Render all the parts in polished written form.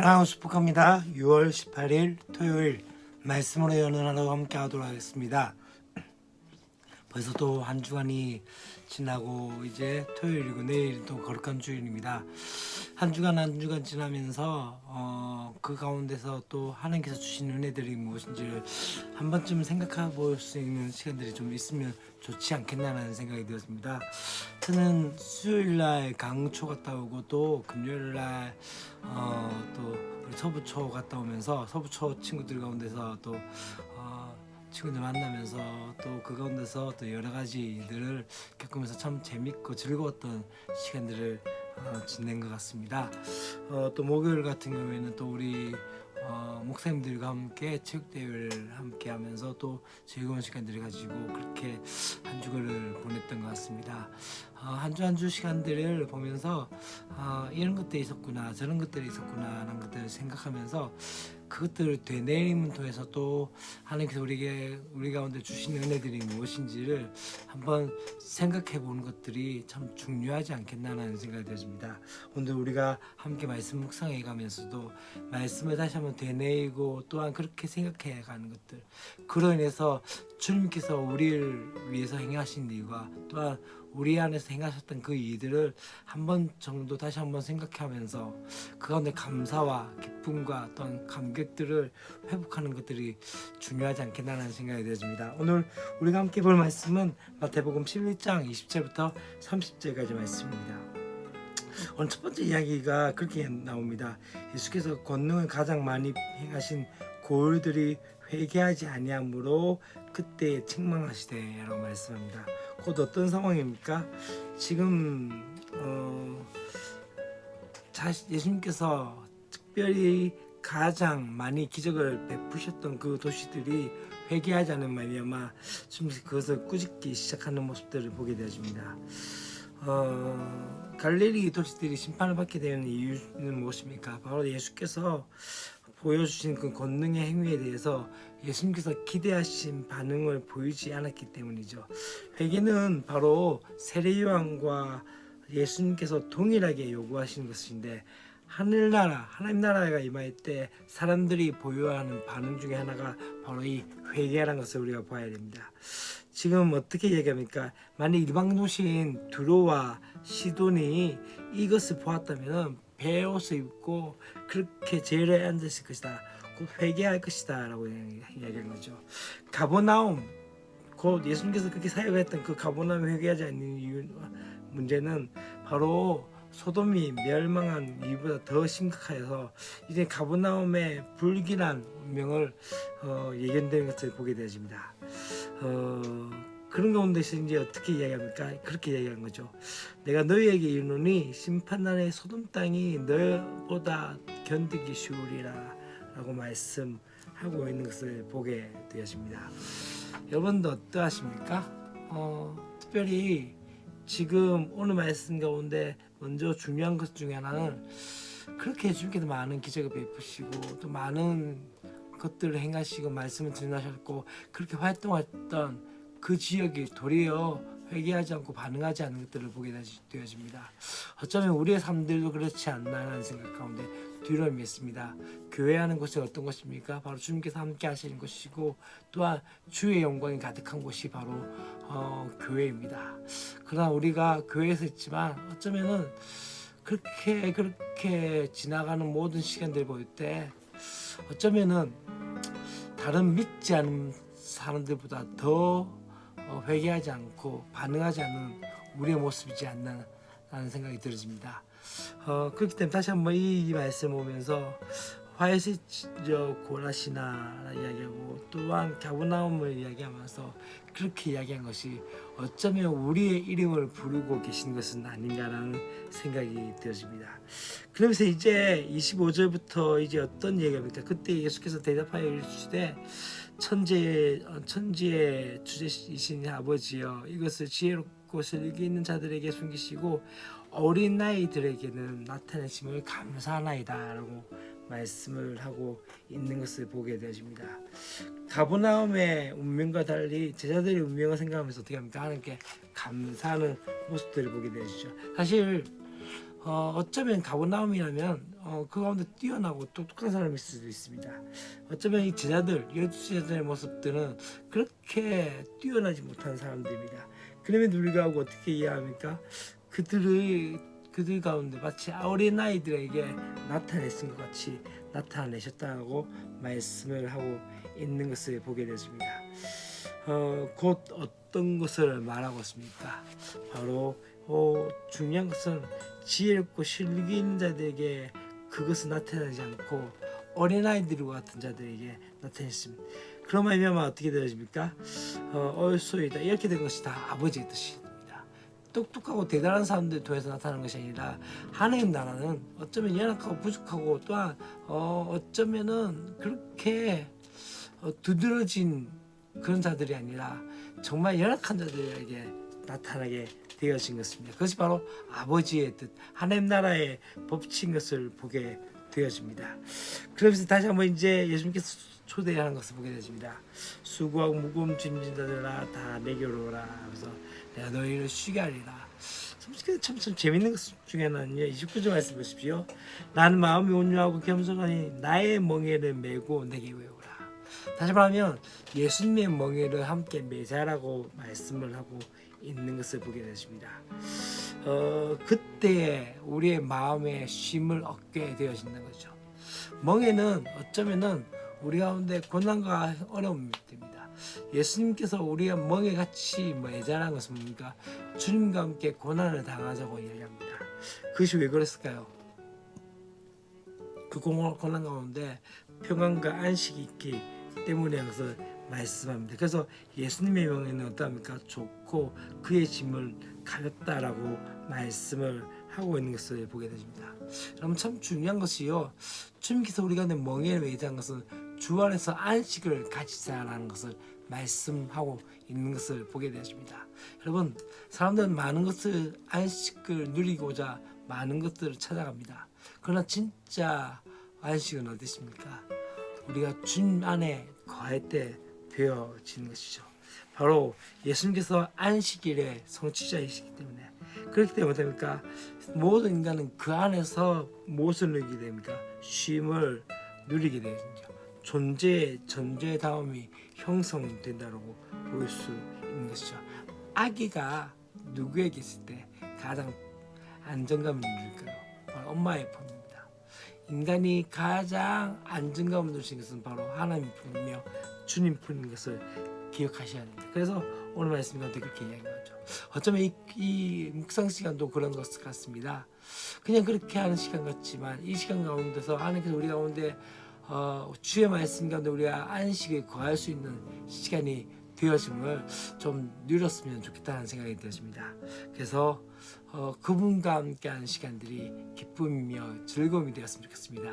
사랑하고 축복합니다. 6월 18일 토요일 말씀으로 여는 하루 함께 하도록 하겠습니다. 벌써 또 한 주간이 지나고 이제 토요일이고 내일 또 거룩한 주일입니다. 한 주간 지나면서 그 가운데서 또 하나님께서 주신 은혜들이 무엇인지를 한 번쯤 생각해 볼 수 있는 시간들이 좀 있으면 좋지 않겠나라는 생각이 들었습니다. 저는 수요일날 강초 갔다 오고 또 금요일날 또 우리 서부초 갔다 오면서 서부초 친구들 가운데서 또 친구들 만나면서 또 그 가운데서 또 여러 가지 일들을 겪으면서 참 재밌고 즐거웠던 시간들을 지낸 것 같습니다. 또 목요일 같은 경우에는 또 우리 목사님들과 함께 체육대회를 함께 하면서 또 즐거운 시간들을 가지고 그렇게 한 주를 보냈던 것 같습니다. 한 주 시간들을 보면서 이런 것들이 있었구나 저런 것들이 있었구나 라는 것들을 생각하면서 그것들을 되뇌임을 통해서 또 하나님께서 우리 가운데 주신 은혜들이 무엇인지를 한번 생각해 보는 것들이 참 중요하지 않겠나라는 생각이 들었습니다. 오늘 우리가 함께 말씀 묵상해 가면서도 말씀을 다시 한번 되뇌이고 또한 그렇게 생각해 가는 것들, 그로 인해서 주님께서 우리를 위해서 행하신 일과 또한 우리 안에서 행하셨던 그 일들을 한 번 정도 다시 한번 생각하면서 그 가운데 감사와 기쁨과 또한 감격들을 회복하는 것들이 중요하지 않겠나라는 생각이 들어집니다. 오늘 우리가 함께 볼 말씀은 마태복음 11장 20절부터 30절까지 말씀입니다. 오늘 첫 번째 이야기가 그렇게 나옵니다. 예수께서 권능을 가장 많이 행하신 고을들이 회개하지 아니하므로 그때 책망하시되 라고 말씀합니다. 곧 어떤 상황입니까? 지금 예수님께서 특별히 가장 많이 기적을 베푸셨던 그 도시들이 회개하지 않은 말미암아 좀 그것을 꾸짖기 시작하는 모습들을 보게 되어집니다. 갈릴리 도시들이 심판을 받게 되는 이유는 무엇입니까? 바로 예수께서 보여주신 그 권능의 행위에 대해서 예수님께서 기대하신 반응을 보이지 않았기 때문이죠. 회개는 바로 세례요한과 예수님께서 동일하게 요구하시는 것인데, 하나님 나라가 임할 때 사람들이 보여하는 반응 중에 하나가 바로 이 회개라는 것을 우리가 봐야 됩니다. 지금 어떻게 얘기합니까? 만약 이방 도시인 두로와 시돈이 이것을 보았다면 베옷을 입고 그렇게 제일에 앉았을 것이다, 곧 회개할 것이다 라고 이야기한 거죠. 가버나움, 곧 예수님께서 그렇게 사역했던 그 가버나움 회개하지 않는 이유, 문제는 바로 소돔이 멸망한 이유보다 더 심각해서 이제 가버나움의 불길한 운명을 예견되는 것을 보게 되어집니다. 그런 가운데서 이제 어떻게 이야기합니까? 그렇게 이야기한 거죠. 내가 너희에게 이르노니 심판날에 소돔 땅이 너보다 견디기 쉬우리라 라고 말씀하고 있는 것을 보게 되었습니다. 여러분도 어떠하십니까? 특별히 지금 오늘 말씀 가운데 먼저 중요한 것 중에 하나는 그렇게 주님께서 많은 기적을 베푸시고 또 많은 것들을 행하시고 말씀을 전하셨고 그렇게 활동했던 그 지역이 도리어 회개하지 않고 반응하지 않는 것들을 보게 되어집니다. 어쩌면 우리의 삶들도 그렇지 않나라는 생각 가운데 두려움이 있습니다. 교회하는 것이 어떤 것입니까? 바로 주님께서 함께 하시는 것이고 또한 주의 영광이 가득한 곳이 바로 교회입니다. 그러나 우리가 교회에서 있지만 어쩌면은 그렇게 지나가는 모든 시간들을 볼 때 어쩌면은 다른 믿지 않은 사람들보다 더 회개하지 않고 반응하지 않는 우리의 모습이지 않나 라는 생각이 들어집니다. 그렇기 때문에 다시 한번 이 말씀을 보면서 화해시저 고라시나 이야기하고 또한 가버나움을 이야기하면서 그렇게 이야기한 것이 어쩌면 우리의 이름을 부르고 계신 것은 아닌가라는 생각이 되어집니다. 그러면서 이제 25절부터 이제 어떤 얘기합니까? 그때 예수께서 대답하여 이르시되 천지의 주제이신 아버지여, 이것을 지혜롭고 슬기 있는 자들에게 숨기시고 어린 나이들에게는 나타내심을 감사하나이다 라고 말씀을 하고 있는 것을 보게 되어집니다. 가버나움의 운명과 달리 제자들의 운명을 생각하면서 어떻게 합니까? 하나님께 감사하는 모습들을 보게 되어지죠. 사실 어쩌면 가버나움이라면 그 가운데 뛰어나고 똑똑한 사람일 수도 있습니다. 어쩌면 이 제자들, 12제자들의 모습들은 그렇게 뛰어나지 못한 사람들입니다. 그러면 우리가 어떻게 이해합니까? 그들 가운데 마치 어린아이들에게 나타내신 것 같이 나타내셨다고 말씀을 하고 있는 것을 보게 되십니다. 곧 어떤 것을 말하고 있습니까? 바로 중요한 것은 지혜롭고 실기 있는 자들에게 그것은 나타나지 않고 어린아이들과 같은 자들에게 나타냈습니다. 그런 말이면 어떻게 되어집니까? 얼소이다 이렇게 된 것이 다 아버지의 뜻입니다. 똑똑하고 대단한 사람들 통해서 나타나는 것이 아니라 하나님 나라는 어쩌면 연약하고 부족하고 또한 어쩌면은 그렇게 두드러진 그런 자들이 아니라 정말 연약한 자들에게 나타나게 되어진 것입니다. 그것이 바로 아버지의 뜻, 하나님 나라의 법칙인 것을 보게 되어집니다. 그러면서 다시 한번 이제 예수님께서 초대하는 것을 보게 되십니다. 수고하고 무거운 짐진 자들아 다 내게로 오라 하면서 내가 너희를 쉬게 하리라. 참 재밌는 것 중에 하나는요, 29절 말씀 보십시오. 나는 마음이 온유하고 겸손하니 나의 멍에를 메고 내게 외우라. 다시 말하면 예수님의 멍에를 함께 매자라고 말씀을 하고 있는 것을 보게 되십니다. 그때 우리의 마음에 쉼을 얻게 되어진다는 거죠. 멍에는 어쩌면은 우리 가운데 고난과 어려움이 됩니다. 예수님께서 우리가 멍에 같이 매자라는 것은 뭡니까? 주님과 함께 고난을 당하자고 이야기합니다. 그것이 왜 그랬을까요? 그 고난 가운데 평안과 안식이 있기 때문에 그것을 말씀합니다. 그래서 예수님의 명예는 어떠합니까? 좋고 그의 짐을 가볍다라고 말씀을 하고 있는 것을 보게 됩니다. 여러분 참 중요한 것이요, 주님께서 우리가 멍에를 매자한 것은 주 안에서 안식을 가지자라는 것을 말씀하고 있는 것을 보게 되십니다. 여러분 사람들은 많은 것을 안식을 누리고자 많은 것들을 찾아갑니다. 그러나 진짜 안식은 어디 있습니까? 우리가 주님 안에 거할 때 되어지는 것이죠. 바로 예수님께서 안식일의 성취자이시기 때문에, 그렇기 때문에 됩니까? 모든 인간은 그 안에서 무엇을 누리게 됩니까? 쉼을 누리게 되죠. 존재의 전제다움이 형성된다고 볼 수 있는 것이죠. 아기가 누구에게 있을 때 가장 안정감을 누릴까요? 바로 엄마의 품입니다. 인간이 가장 안정감을 누릴 수 있는 것은 바로 하나님 품이며 주님 품인 것을 기억하셔야 됩니다. 그래서 오늘 말씀 가운데 그렇게 이야기한 거죠. 어쩌면 이 묵상 시간도 그런 것 같습니다. 그냥 그렇게 하는 시간 같지만 이 시간 가운데서 하나님께서 우리 가운데 주의 말씀 가운데 우리가 안식을 거할 수 있는 시간이 되어짐을 좀 누렸으면 좋겠다는 생각이 들었습니다. 그래서 그분과 함께하는 시간들이 기쁨이며 즐거움이 되었으면 좋겠습니다.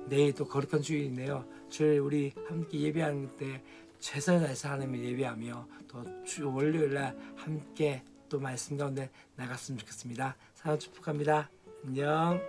내일 또 거룩한 주일이네요. 주일 우리 함께 예배하는 때 최선을 다해서 하나님을 예배하며 또 월요일날 함께 또 말씀 가운데 나갔으면 좋겠습니다. 사랑 축복합니다. 안녕.